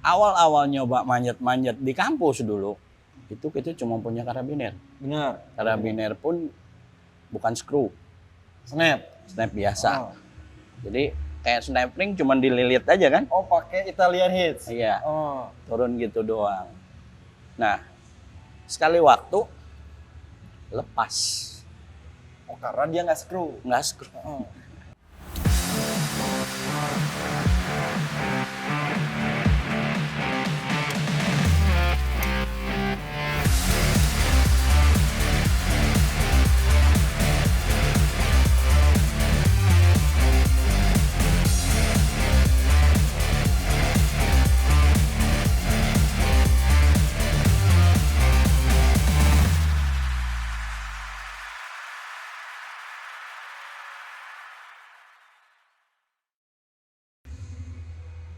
awal-awal nyoba manjat-manjat di kampus dulu, itu kita cuma punya karabiner. Benar. Karabiner pun bukan screw, Snap. snap biasa. Oh. Jadi kayak snap ring cuma dililit aja kan? Oh, pakai Italian hitch. Iya, Oh. turun gitu doang. Nah, sekali waktu lepas, Oh, karena dia nggak screw. nggak screw. Oh.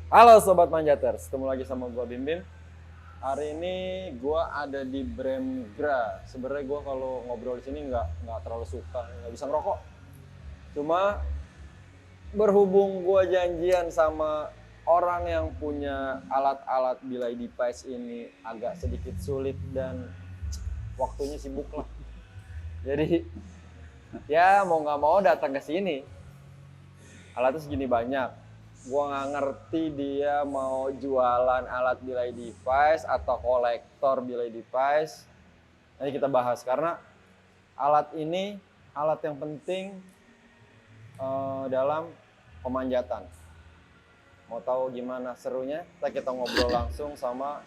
Halo Sobat Manjaters, ketemu lagi sama gua Bim Bim. Hari ini gua ada di Bremgra. Sebenarnya gua kalau ngobrol di sini nggak terlalu suka, nggak bisa ngerokok. Cuma berhubung gua janjian sama orang yang punya alat-alat delay device ini agak sedikit sulit dan waktunya sibuk lah. Jadi ya mau nggak mau datang ke sini. Alatnya segini banyak. Gua nggak ngerti dia mau jualan alat delay device atau kolektor delay device. Nanti kita bahas karena alat ini alat yang penting dalam pemanjatan. Mau tahu gimana serunya? Kita ngobrol langsung sama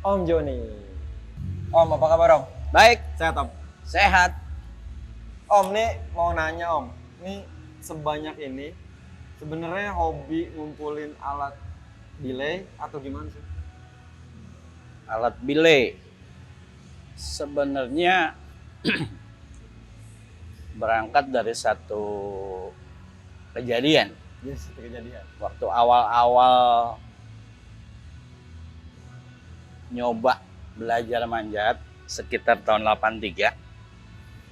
Om Joni. Om, apa kabar Om? Baik, Sehat Om? sehat. Om, nih mau nanya Om. Nih sebanyak ini sebenarnya hobi ngumpulin alat delay atau gimana sih? Alat delay sebenarnya berangkat dari satu kejadian. Yes, itu kejadian. Waktu awal-awal nyoba belajar manjat sekitar tahun 83,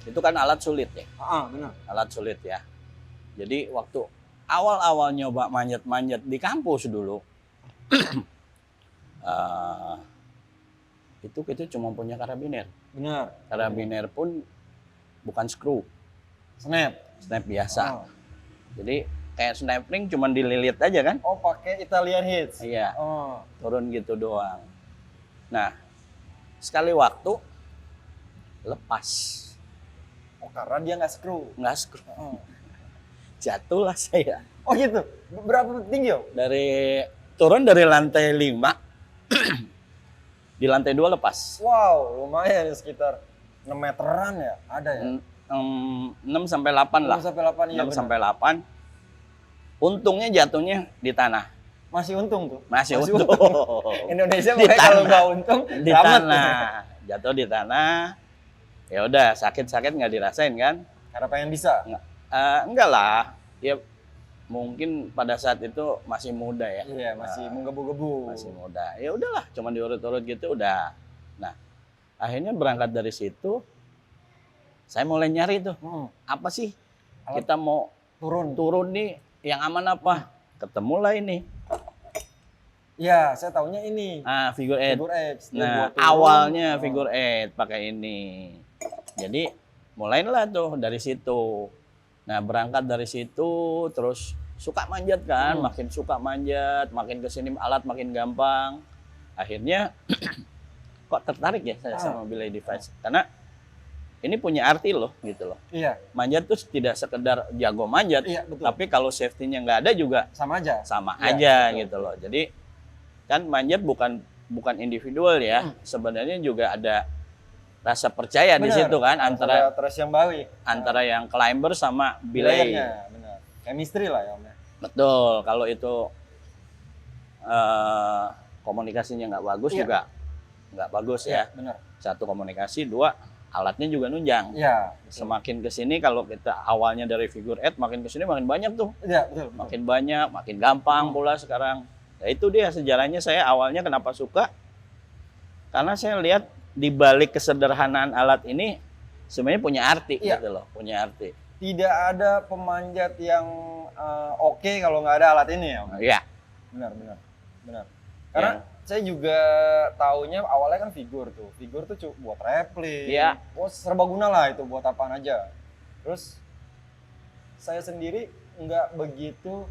itu kan alat sulit ya. Benar. Alat sulit ya. Jadi waktu awal-awal nyoba manjat-manjat di kampus dulu, itu kita cuma punya karabiner. Benar. Karabiner pun bukan screw, Snap. snap biasa. Oh. Jadi kayak snap ring cuma dililit aja kan? Oh, pakai Italian hitch. Iya, Oh. turun gitu doang. Nah, sekali waktu lepas, Oh, karena dia nggak screw. nggak screw. Oh. Jatuhlah saya. Oh gitu. Berapa tinggi Om? Turun dari lantai 5, di lantai 2 lepas. Wow, lumayan ya, sekitar 6 meteran ya, ada ya? 6 sampai 8 lah. 6 sampai 8 ya. 6 sampai 8. Untungnya jatuhnya di tanah. Masih untung tuh. Masih untung. Indonesia Di makanya kalau tanah. nggak untung Di selamat. tanah. Jatuh di tanah. Ya udah, sakit-sakit nggak dirasain kan? Karena pengen bisa. Enggak lah. Ya mungkin pada saat itu masih muda ya. Iya, masih menggebu-gebu. Masih muda. Ya udahlah, cuma diurut-urut gitu udah. Nah, akhirnya berangkat dari situ saya mulai nyari tuh. Apa sih Alat kita mau turun nih yang aman apa? Ketemulah ini. Iya, saya taunya ini. Figure 8. Figure 8. Dia Nah, buat turun. awalnya figure 8 pakai ini. Jadi mulailah tuh dari situ. Nah, berangkat dari situ terus suka manjat kan, makin suka manjat, makin kesini alat makin gampang. Akhirnya kok tertarik ya saya sama delay device. Karena ini punya arti loh gitu loh. Iya. Manjat tuh tidak sekedar jago manjat, Iya, betul. tapi kalau safety-nya nggak ada juga Sama aja. sama Iya, aja betul. gitu loh. Jadi kan manjat bukan individual ya, sebenarnya juga ada rasa percaya di Benar. situ kan antara terus yang baik. yang climber sama belay. Belayarnya, benar. Chemistry lah ya Om ya. Betul, kalau itu komunikasinya nggak bagus Iya. juga nggak bagus ya. Benar. Satu komunikasi, dua alatnya juga nunjang. Iya. Semakin kesini kalau kita awalnya dari figure 8 makin kesini makin banyak tuh. Iya, betul. Makin banyak, makin gampang pula sekarang. Nah itu dia sejarahnya saya awalnya kenapa suka. Karena saya lihat di balik kesederhanaan alat ini sebenarnya punya arti Iya. gitu loh, punya arti. Tidak ada pemanjat yang oke kalau nggak ada alat ini ya Om. Iya. Benar. Benar. Karena saya juga taunya awalnya kan figur tuh buat replik. Iya. Oh, serbaguna lah itu buat apaan aja. Terus saya sendiri nggak begitu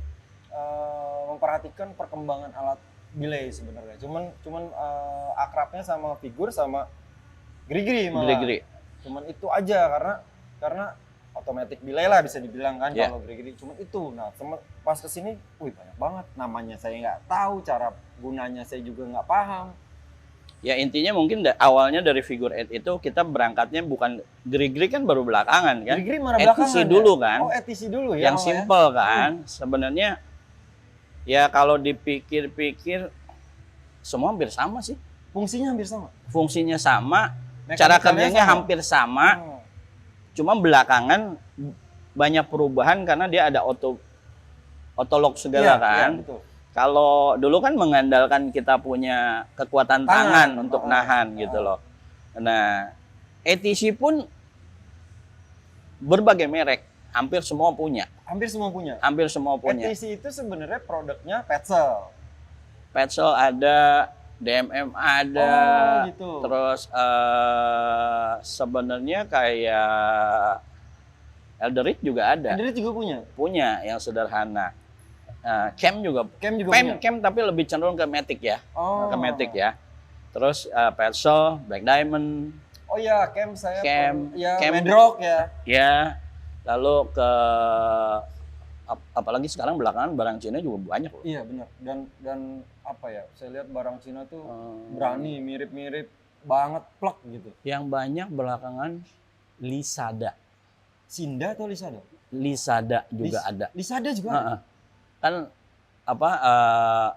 memperhatikan perkembangan alat delay sebenarnya. Cuman akrabnya sama figur sama Grigri malah. Grigri. Cuman itu aja karena automatic delay lah bisa dibilang kan Yeah. kalau Grigri. Cuman itu. Nah, pas kesini, wih banyak banget. Namanya saya nggak tahu, cara gunanya saya juga nggak paham. Ya intinya mungkin awalnya dari figure 8 itu kita berangkatnya bukan Grigri kan baru belakangan kan. Grigri mana ETC belakangan dulu ya? kan. Oh, ETC dulu ya. Yang simple kan. Sebenarnya ya kalau dipikir-pikir semua hampir sama sih. Fungsinya hampir sama. Fungsinya sama, cara kerjanya hampir sama. Cuma belakangan banyak perubahan karena dia ada otolog segala kan. Ya, betul. Kalau dulu kan mengandalkan kita punya kekuatan tangan untuk nahan gitu loh. Nah, ETC pun berbagai merek, hampir semua punya. Hampir semua punya. Hampir semua punya. ETC itu sebenarnya produknya Petzl. Petzl ada, DMM ada, gitu. terus sebenarnya kayak Elderit juga ada. Elderit juga punya. Punya yang sederhana. Cam juga punya. Cam tapi lebih cenderung ke Matic ya. Oh. Ke Matic ya. Terus Petzl, Black Diamond. Oh ya, Cam saya. Cam, Medrock ya. Ya. Lalu ke apalagi sekarang belakangan barang Cina juga banyak loh. Iya benar. Dan apa ya? Saya lihat barang Cina tuh berani, mirip-mirip banget, plek gitu. Yang banyak belakangan Lisada. Sinda atau Lisada? Lisada juga ada. Lisada juga ada. Kan apa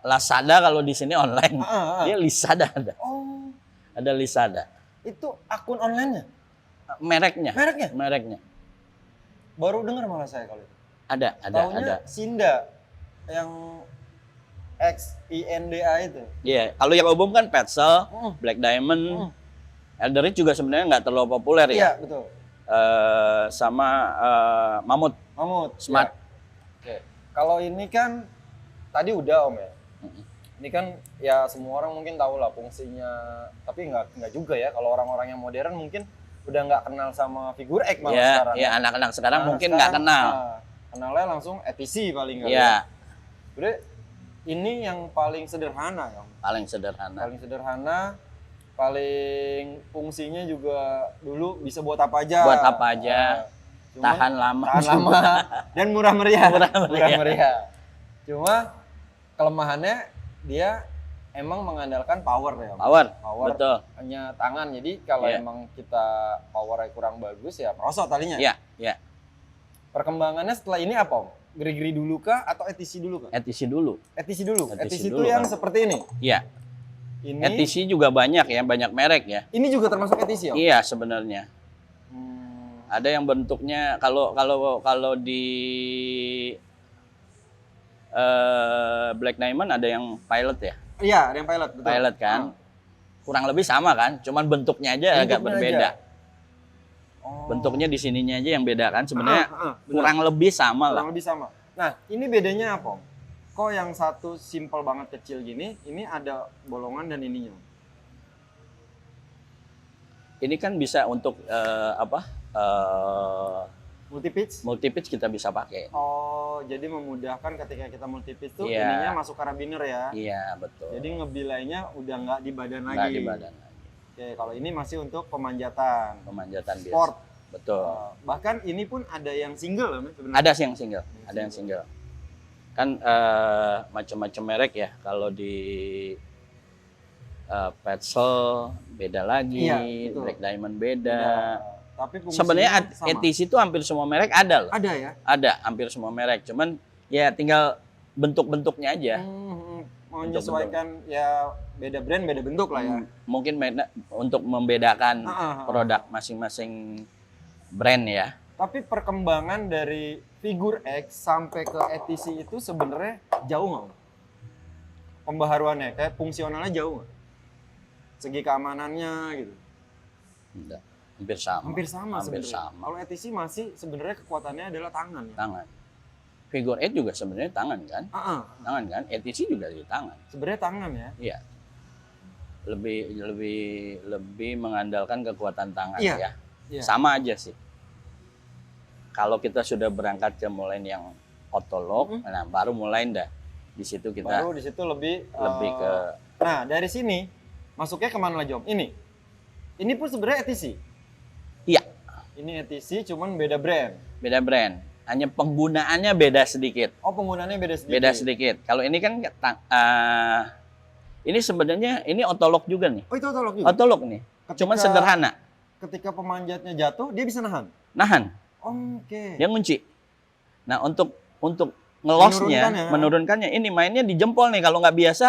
Lazada kalau di sini online. Dia Lisada ada. Oh. Ada Lisada. Itu akun online-nya? Mereknya. Baru dengar malah saya kalau itu. Ada. Sinda yang XINDA itu. Iya, kalau yang umum kan Petzl, Black Diamond, Elderit juga sebenarnya nggak terlalu populer ya. Iya, betul. Sama Mamut Smart. Ya. Oke. Kalau ini kan tadi udah Om ya. Ini kan ya semua orang mungkin tahu lah fungsinya, tapi nggak juga ya. Kalau orang-orang yang modern mungkin udah nggak kenal sama figur X malah sekarang. Iya, anak-anak sekarang mungkin nggak kenal. Kenalnya langsung ETC paling nggak. Iya. Jadi ini yang paling sederhana ya. Paling sederhana. Paling fungsinya juga dulu bisa buat apa aja. Tahan lama dan murah meriah. Murah meriah. Cuma kelemahannya dia emang mengandalkan power ya. Power. Betul. Hanya tangan. Jadi kalau emang kita powernya kurang bagus ya merosot talinya. Iya. Perkembangannya setelah ini apa Om? Grigri dulu kah atau ETC dulu kah? ETC dulu. ETC itu yang seperti ini? Iya. Ini ETC juga banyak ya, banyak merek ya. Ini juga termasuk ETC Om? Iya sebenarnya. Ada yang bentuknya kalau di Black Diamond ada yang pilot ya. Iya, ada yang pilot, betul. Pilot kan. Kurang lebih sama kan, cuman bentuknya aja agak berbeda. Bentuknya di sininya aja yang beda kan sebenarnya kurang lebih sama lah. Kurang lebih sama. Nah, ini bedanya apa, Om? Kok yang satu simple banget kecil gini, ini ada bolongan dan ininya. Ini kan bisa untuk multi-pitch kita bisa pakai. Oh, jadi memudahkan ketika kita multi-pitch tuh ininya masuk karabiner ya? Iya, betul. Jadi ngebilainya udah nggak di badan lagi? Nggak di badan lagi. Oke, kalau ini masih untuk pemanjatan. Pemanjatan biasa. Sport. Betul. Bahkan ini pun ada yang single loh sebenarnya. Ada sih yang single, ada yang single. Kan macam-macam merek ya. Kalau di Petzl beda lagi, Black Diamond beda. Tapi sebenarnya ETC itu hampir semua merek ada loh. Ada ya? Ada, hampir semua merek. Cuman ya tinggal bentuk-bentuknya aja. Menyesuaikan ya beda brand, beda bentuk lah ya. Mungkin untuk membedakan produk masing-masing brand ya. Tapi perkembangan dari figur X sampai ke ETC itu sebenarnya jauh nggak? Pembaharuannya, kayak fungsionalnya jauh nggak? Segi keamanannya gitu. Enggak. Hampir sama sebenarnya. Kalau ETC masih sebenarnya kekuatannya adalah tangan. Ya? Tangan. Figure 8 juga sebenarnya tangan kan? Ah, Tangan kan? ATC juga di tangan. sebenarnya tangan ya. Iya. Lebih mengandalkan kekuatan tangan Iya. ya. Iya. Sama aja sih. Kalau kita sudah berangkat ke mulai yang otolog, nah baru mulai dah. Di situ kita Baru di situ lebih ke Nah, dari sini masuknya kemana lagi Om? Ini pun sebenarnya ETC. iya, Ini ETC cuman beda brand. beda brand. Hanya penggunaannya beda sedikit. Oh, penggunaannya beda sedikit. Beda sedikit. Kalau ini kan ini sebenarnya ini otolog juga nih. Oh, itu otolog juga. Otolog nih. Cuman sederhana. Ketika pemanjatnya jatuh, dia bisa nahan. Nahan. Oke. Dia ngunci. Nah, untuk ngelosnya, menurunkannya ini mainnya di jempol nih. Kalau nggak biasa,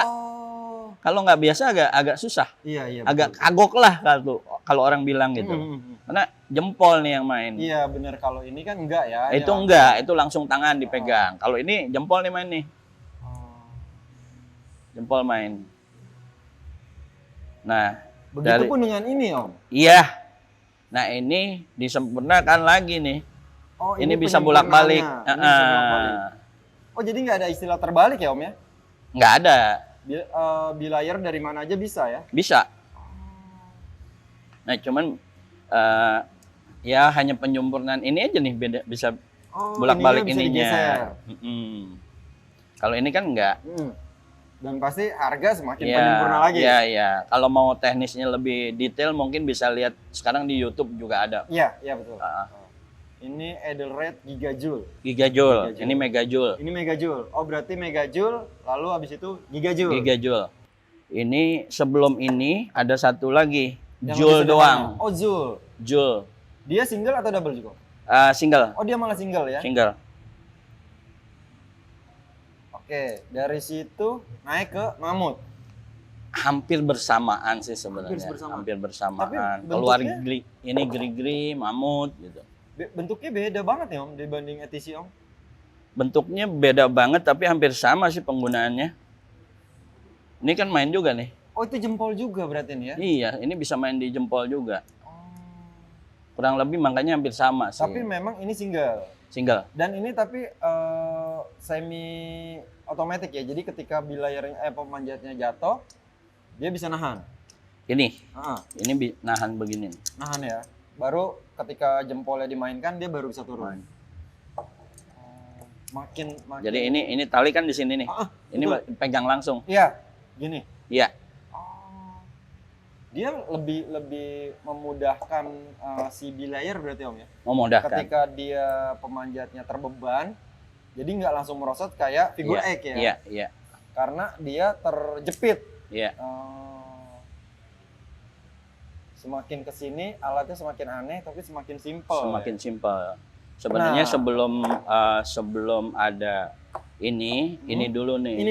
kalau nggak biasa agak susah. Iya, agak kagok lah kalau orang bilang gitu. Karena jempol nih yang main. Iya, bener. Kalau ini kan enggak ya. Itu enggak, itu langsung tangan dipegang. Kalau ini jempol nih main nih. Jempol main. Nah, begitupun dengan ini Om. Iya. Nah, ini disempurnakan lagi nih. Oh, ini bisa bolak-balik. Oh, jadi nggak ada istilah terbalik ya Om ya? Nggak ada. Bilayer dari mana aja bisa ya? Bisa. Nah, cuman ya hanya penyempurnaan ini aja nih beda, bisa bolak-balik ininya. Kalau ini kan enggak. Dan pasti harga semakin penyempurna lagi. Iya, iya. Kalau mau teknisnya lebih detail mungkin bisa lihat sekarang di YouTube juga ada. Iya, iya betul. Ini Edelred Gigajoule. Gigajoule. Ini Megajoule. Ini Megajoule. Oh, berarti Megajoule lalu habis itu Gigajoule. Gigajoule. Ini sebelum ini ada satu lagi. Joule doang. Oh, Joule. Joule. Dia single atau double juga? Single. Oh, dia malah single ya? Single. Oke, dari situ naik ke Mamut. Hampir bersamaan sih sebenarnya. Hampir bersamaan. Keluar ini Grigri, Mamut gitu. Bentuknya beda banget ya Om dibanding ETC Om? Bentuknya beda banget tapi hampir sama sih penggunaannya. Ini kan main juga nih. Oh, itu jempol juga berarti nih ya? Iya, ini bisa main di jempol juga. Kurang lebih makanya hampir sama sih. Tapi memang ini single. Single. Dan ini tapi semi otomatis ya. Jadi ketika bilayarnya pemanjatnya jatuh, dia bisa nahan. Ini nahan begini. Nahan ya. Baru ketika jempolnya dimainkan dia baru bisa turun. Makin. Jadi ini tali kan di sini nih. Ini betul. Pegang langsung. Iya. Gini. Iya. Dia lebih memudahkan si bilayer berarti Om ya? Memudahkan. Ketika dia pemanjatnya terbeban, jadi nggak langsung merosot kayak figure 8 ya? Iya, iya. Karena dia terjepit. Iya. Semakin kesini alatnya semakin aneh tapi semakin simpel. Semakin simpel. Sebenarnya sebelum ada ini dulu nih. Ini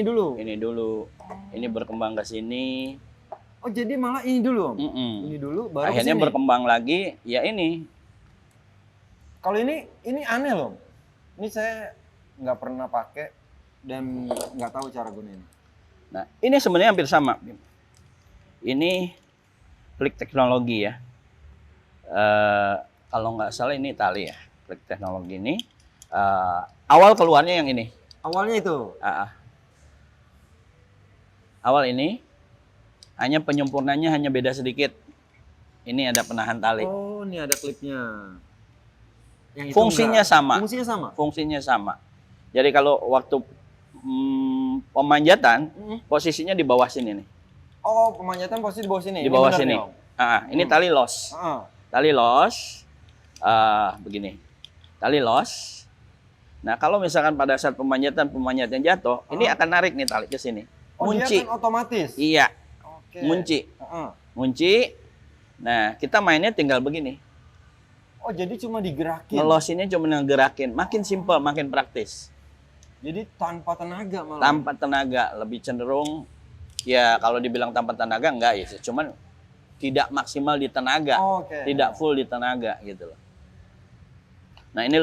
dulu. Ini berkembang ke sini. Oh, jadi malah ini dulu Om? Ini dulu baru akhirnya kesini. Berkembang lagi ya ini. Kalau ini aneh loh. Ini saya nggak pernah pakai dan nggak tahu cara gunain. Nah, ini sebenarnya hampir sama. Ini klik teknologi ya. Kalau nggak salah ini tali ya. Klik teknologi ini. Awal keluarnya yang ini. Awalnya itu? Awal ini. Hanya penyempurnanya hanya beda sedikit. Ini ada penahan tali. Oh, ini ada klipnya. Yang itu fungsinya sama. Fungsinya sama? Fungsinya sama. Jadi kalau waktu pemanjatan, posisinya di bawah sini nih. Oh, pemanjatan posisi di bawah sini? Di bawah sini. Ini tali los. Tali los. Begini. Tali los. Nah, kalau misalkan pada saat pemanjatan jatuh, ini akan narik nih tali ke sini. Oh, ngunci. Dia kan otomatis? Iya. Ngunci. Ngunci. Nah, kita mainnya tinggal begini. Oh, jadi cuma digerakin? Ngelosinnya cuma ngegerakin. Makin simpel, makin praktis. Jadi tanpa tenaga malah? Tanpa tenaga. Lebih cenderung, ya kalau dibilang tanpa tenaga, enggak ya. Cuman tidak maksimal di tenaga. Tidak full di tenaga gitu loh. Nah, ini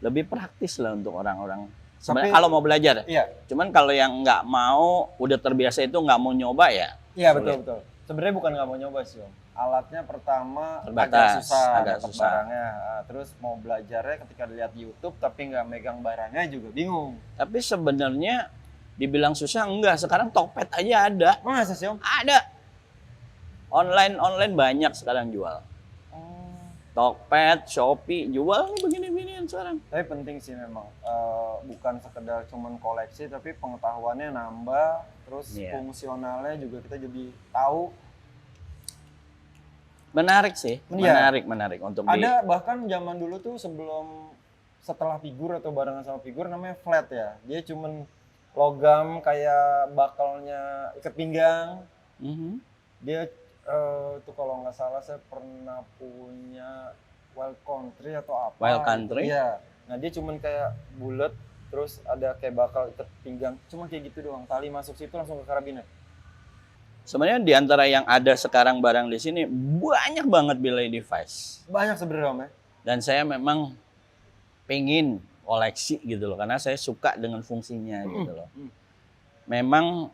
lebih praktis lah untuk orang-orang. Sebenarnya kalau mau belajar, iya. Cuman kalau yang nggak mau, udah terbiasa itu nggak mau nyoba ya. Iya betul. Sebenarnya bukan nggak mau nyoba sih Om. alatnya pertama Terbatas, agak dapat susah. barangnya. Terus mau belajarnya ketika lihat YouTube tapi nggak megang barangnya juga bingung. Tapi sebenarnya dibilang susah enggak, sekarang Tokped aja ada. Masa sih Om? Ada. Online banyak sekarang jual. Oh. Tokped, Shopee, jual nih begini-beginian sekarang. Tapi penting sih memang, bukan sekedar cuman koleksi tapi pengetahuannya nambah, terus Iya. fungsionalnya juga kita jadi tahu. Menarik sih, Iya. menarik untuk Ada bahkan zaman dulu tuh setelah figur atau barengan sama figur namanya flat ya. Dia cuman logam kayak bakalnya ikat pinggang. Mhm. Dia tuh kalau nggak salah saya pernah punya Wild Country atau apa. Wild Country? Iya. Nah dia cuman kayak bulat, terus ada kayak bakal ikat pinggang. Cuma kayak gitu doang. Tali masuk situ langsung ke karabiner. Sebenarnya di antara yang ada sekarang barang di sini banyak banget belay device. Banyak sebenarnya Om ya. Dan saya memang pengen koleksi gitu loh, karena saya suka dengan fungsinya gitu loh. Memang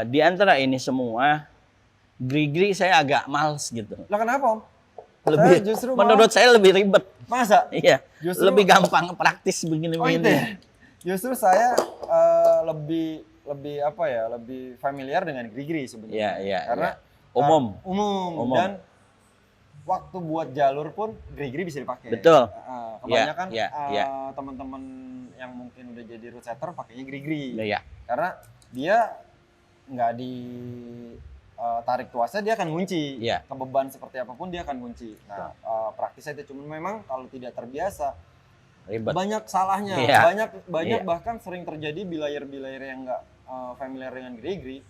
di antara ini semua, Grigri saya agak males gitu. Lah kenapa Om? Lebih, Saya justru menurut saya lebih ribet. Masa? Iya, Justru- lebih gampang praktis begini-begini. Oh itu ya? Justru saya lebih apa ya, lebih familiar dengan Grigri sebenarnya. Iya, Karena umum. umum dan waktu buat jalur pun Grigri bisa dipakai. Betul. Kebanyakan Iya, iya. teman-teman yang mungkin udah jadi road setter pakainya Grigri. Iya. Karena dia nggak di tarik tuasnya, dia akan ngunci. Iya. Ke beban seperti apapun dia akan ngunci. Nah, praktisnya itu cuma memang kalau tidak terbiasa Ribet. banyak salahnya. Iya. Banyak Iya. bahkan sering terjadi bilayer-bilayer yang nggak familiar dengan Grigri.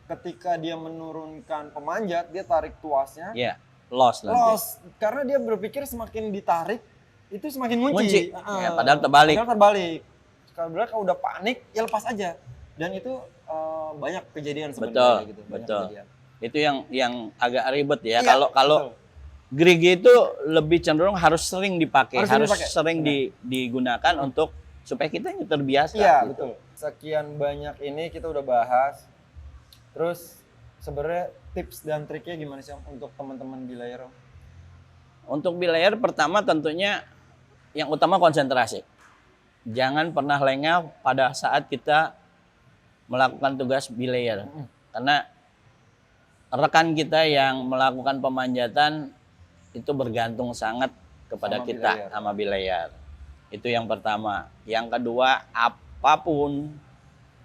Ketika dia menurunkan pemanjat, dia tarik tuasnya. Iya, loss nanti. Loss karena dia berpikir semakin ditarik itu semakin ngunci. Ya, padahal terbalik. Padahal kalau udah panik ya lepas aja. Dan itu banyak kejadian Betul, sebenarnya gitu. Banyak betul. kejadian. Itu yang agak ribet ya. Iya, Kalau betul. Grigi itu lebih cenderung harus sering dipakai, Harus harus dipakai. sering digunakan untuk supaya kita yang terbiasa. Iya, gitu. betul. Sekian banyak ini kita udah bahas. Terus sebenarnya tips dan triknya gimana sih Om, untuk teman-teman bilayer Om? Untuk belayer pertama tentunya yang utama konsentrasi. Jangan pernah lengah pada saat kita melakukan tugas belayer. Karena rekan kita yang melakukan pemanjatan itu bergantung sangat kepada Sama kita belayer. sama belayer. Itu yang pertama. Yang kedua, apapun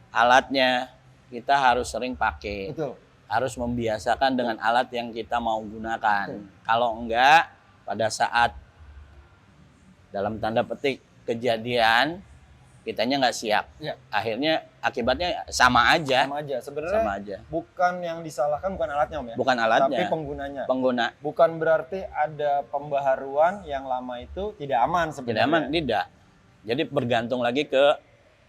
alatnya kita harus sering pakai. Betul. Harus membiasakan dengan alat yang kita mau gunakan. Kalau enggak, pada saat dalam tanda petik kejadian, kitanya nggak siap. Iya. Akhirnya akibatnya sama aja. Sama aja. Sebenarnya Sama aja. bukan yang disalahkan bukan alatnya Om ya. Bukan Tapi alatnya, penggunanya. pengguna. Bukan berarti ada pembaharuan yang lama itu tidak aman Tidak sebenarnya. aman, tidak. Jadi bergantung lagi ke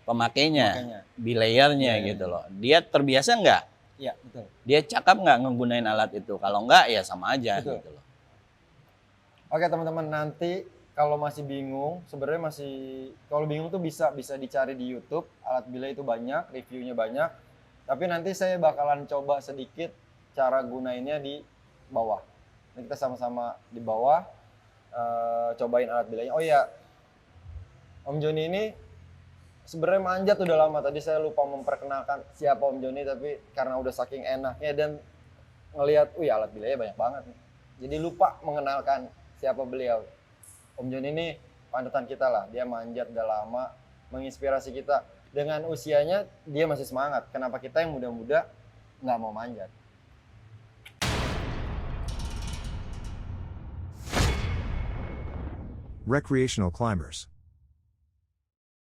pemakainya, Pemakainya. belayernya Iya. gitu loh. Dia terbiasa nggak? Iya, betul. Dia cakap nggak ngegunain alat itu? Kalau nggak, ya sama aja Betul. gitu loh. Oke teman-teman, nanti kalau masih bingung, sebenarnya kalau bingung tuh bisa dicari di YouTube. Alat belay itu banyak, reviewnya banyak. Tapi nanti saya bakalan coba sedikit cara gunainnya di bawah. Ini kita sama-sama di bawah cobain alat belaynya. Oh iya, Om Joni ini sebenarnya manjat udah lama. Tadi saya lupa memperkenalkan siapa Om Joni, tapi karena udah saking enaknya dan ngelihat, alat belaynya banyak banget nih. Jadi lupa mengenalkan siapa beliau. Om Joni ini panutan kita lah. Dia manjat udah lama, menginspirasi kita. Dengan usianya dia masih semangat. Kenapa kita yang muda-muda nggak mau manjat? Recreational climbers.